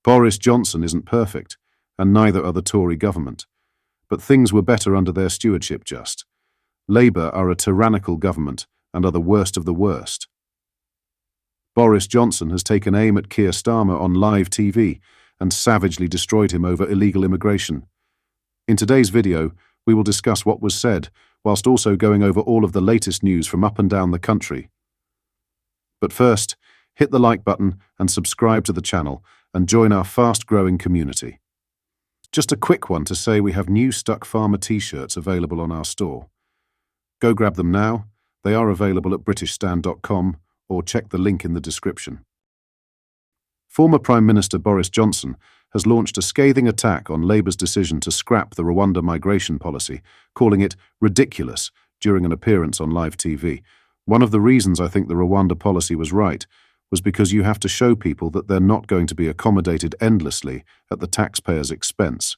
Boris Johnson isn't perfect, and neither are the Tory government. But things were better under their stewardship just. Labour are a tyrannical government and are the worst of the worst. Boris Johnson has taken aim at Keir Starmer on live TV and savagely destroyed him over illegal immigration. In today's video, we will discuss what was said, whilst also going over all of the latest news from up and down the country. But first, hit the like button and subscribe to the channel and join our fast-growing community. Just a quick one to say we have new Stuck Farmer t-shirts available on our store. Go grab them now. They are available at britishstand.com or check the link in the description. Former Prime Minister Boris Johnson has launched a scathing attack on Labour's decision to scrap the Rwanda migration policy, calling it ridiculous during an appearance on live TV. One of the reasons I think the Rwanda policy was right was because you have to show people that they're not going to be accommodated endlessly at the taxpayer's expense,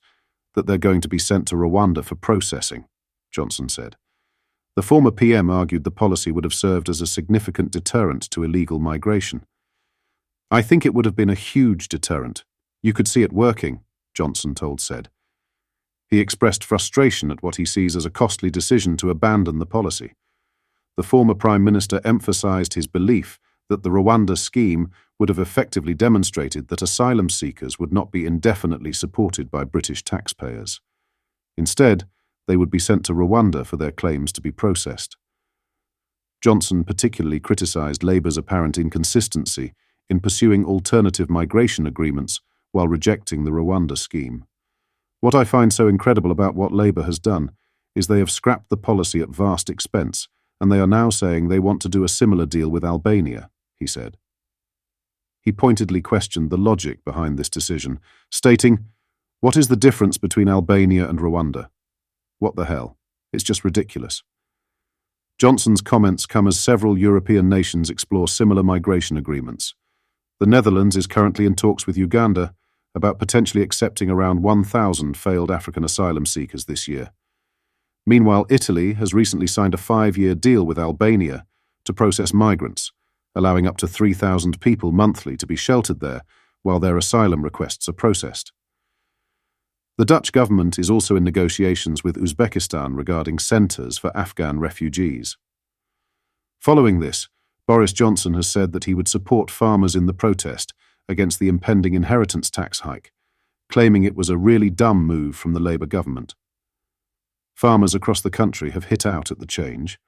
that they're going to be sent to Rwanda for processing, Johnson said. The former PM argued the policy would have served as a significant deterrent to illegal migration. I think it would have been a huge deterrent. You could see it working, Johnson said. He expressed frustration at what he sees as a costly decision to abandon the policy. The former Prime Minister emphasised his belief that the Rwanda scheme would have effectively demonstrated that asylum seekers would not be indefinitely supported by British taxpayers. Instead, they would be sent to Rwanda for their claims to be processed. Johnson particularly criticised Labour's apparent inconsistency in pursuing alternative migration agreements while rejecting the Rwanda scheme. What I find so incredible about what Labour has done is they have scrapped the policy at vast expense, and they are now saying they want to do a similar deal with Albania, he said. He pointedly questioned the logic behind this decision, stating, "What is the difference between Albania and Rwanda? What the hell? It's just ridiculous." Johnson's comments come as several European nations explore similar migration agreements. The Netherlands is currently in talks with Uganda about potentially accepting around 1,000 failed African asylum seekers this year. Meanwhile, Italy has recently signed a 5-year deal with Albania to process migrants, allowing up to 3,000 people monthly to be sheltered there while their asylum requests are processed. The Dutch government is also in negotiations with Uzbekistan regarding centres for Afghan refugees. Following this, Boris Johnson has said that he would support farmers in the protest against the impending inheritance tax hike, claiming it was a really dumb move from the Labour government. Farmers across the country have hit out at the change,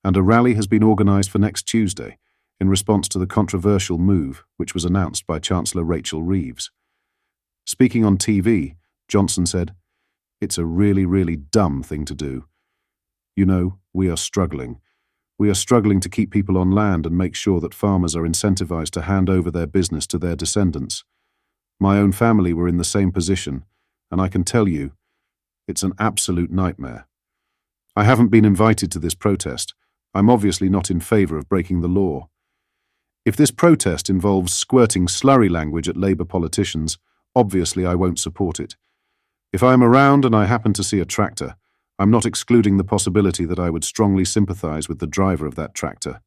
and a rally has been organised for next Tuesday in response to the controversial move which was announced by Chancellor Rachel Reeves. Speaking on TV, Johnson said, "It's a really, really dumb thing to do. You know, we are struggling. We are struggling to keep people on land and make sure that farmers are incentivised to hand over their business to their descendants. My own family were in the same position, and I can tell you, it's an absolute nightmare. I haven't been invited to this protest. I'm obviously not in favour of breaking the law. If this protest involves squirting slurry language at Labour politicians, obviously I won't support it. If I am around and I happen to see a tractor, I'm not excluding the possibility that I would strongly sympathise with the driver of that tractor,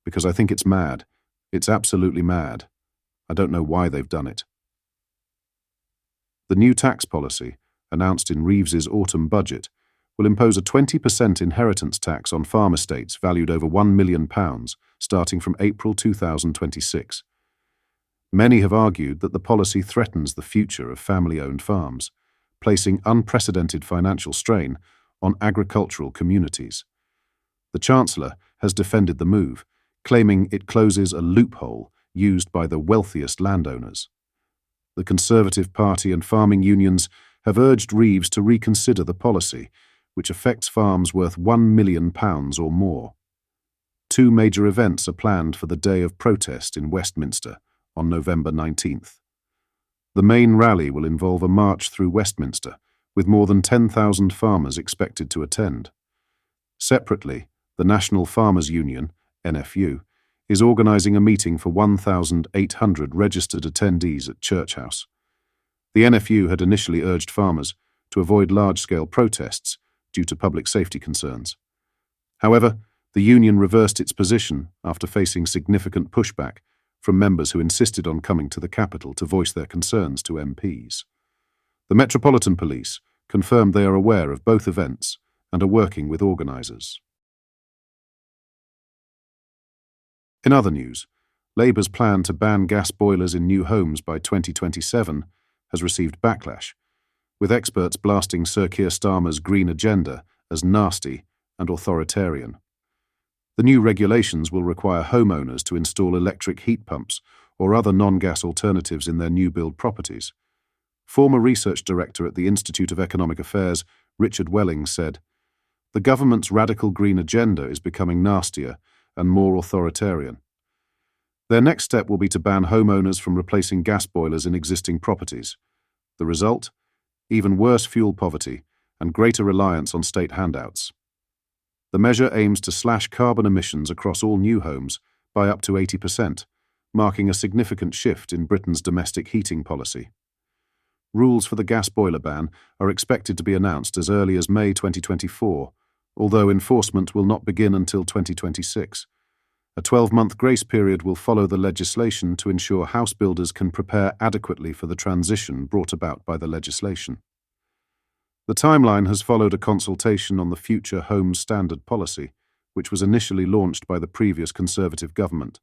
because I think it's mad. It's absolutely mad. I don't know why they've done it." The new tax policy, announced in Reeves's autumn budget, will impose a 20% inheritance tax on farm estates valued over £1 million, starting from April 2026. Many have argued that the policy threatens the future of family-owned farms, placing unprecedented financial strain on agricultural communities. The Chancellor has defended the move, claiming it closes a loophole used by the wealthiest landowners. The Conservative Party and farming unions have urged Reeves to reconsider the policy, which affects farms worth £1 million or more. 2 major events are planned for the day of protest in Westminster on November 19th. The main rally will involve a march through Westminster, with more than 10,000 farmers expected to attend. Separately, the National Farmers Union, NFU, is organising a meeting for 1,800 registered attendees at Church House. The NFU had initially urged farmers to avoid large-scale protests due to public safety concerns. However, the union reversed its position after facing significant pushback from members who insisted on coming to the capital to voice their concerns to MPs. The Metropolitan Police confirmed they are aware of both events and are working with organisers. In other news, Labour's plan to ban gas boilers in new homes by 2027 has received backlash, with experts blasting Sir Keir Starmer's green agenda as nasty and authoritarian. The new regulations will require homeowners to install electric heat pumps or other non-gas alternatives in their new-build properties. Former research director at the Institute of Economic Affairs, Richard Welling, said, "The government's radical green agenda is becoming nastier and more authoritarian. Their next step will be to ban homeowners from replacing gas boilers in existing properties. The result? Even worse fuel poverty and greater reliance on state handouts. The measure aims to slash carbon emissions across all new homes by up to 80%, marking a significant shift in Britain's domestic heating policy. Rules for the gas boiler ban are expected to be announced as early as May 2024, although enforcement will not begin until 2026. A 12-month grace period will follow the legislation to ensure house builders can prepare adequately for the transition brought about by the legislation. The timeline has followed a consultation on the future Home Standard policy, which was initially launched by the previous Conservative government.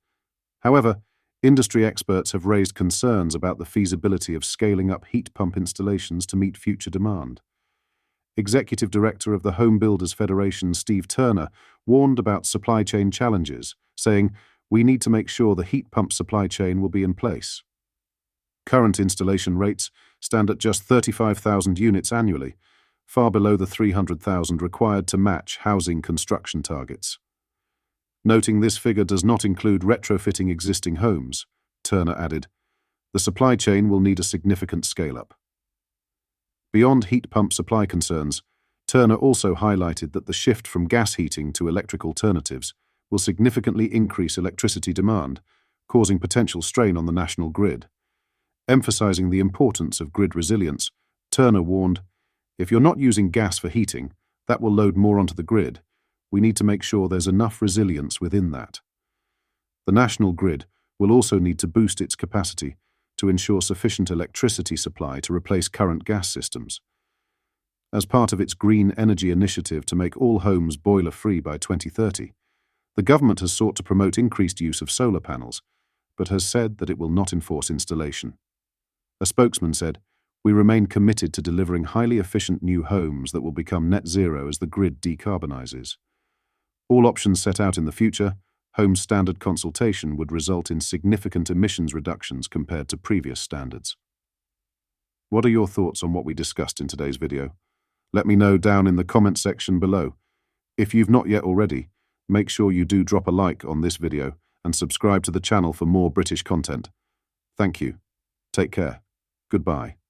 However, industry experts have raised concerns about the feasibility of scaling up heat pump installations to meet future demand. Executive Director of the Home Builders Federation, Steve Turner, warned about supply chain challenges, saying, "We need to make sure the heat pump supply chain will be in place." Current installation rates stand at just 35,000 units annually, far below the 300,000 required to match housing construction targets. Noting this figure does not include retrofitting existing homes, Turner added, "The supply chain will need a significant scale-up." Beyond heat pump supply concerns, Turner also highlighted that the shift from gas heating to electric alternatives will significantly increase electricity demand, causing potential strain on the national grid. Emphasizing the importance of grid resilience, Turner warned, "If you're not using gas for heating, that will load more onto the grid. We need to make sure there's enough resilience within that." The national grid will also need to boost its capacity to ensure sufficient electricity supply to replace current gas systems. As part of its green energy initiative to make all homes boiler-free by 2030, the government has sought to promote increased use of solar panels, but has said that it will not enforce installation. A spokesman said, "We remain committed to delivering highly efficient new homes that will become net zero as the grid decarbonizes. All options set out in the future, Home Standard consultation would result in significant emissions reductions compared to previous standards." What are your thoughts on what we discussed in today's video? Let me know down in the comment section below. If you've not yet already, make sure you do drop a like on this video and subscribe to the channel for more British content. Thank you. Take care. Goodbye.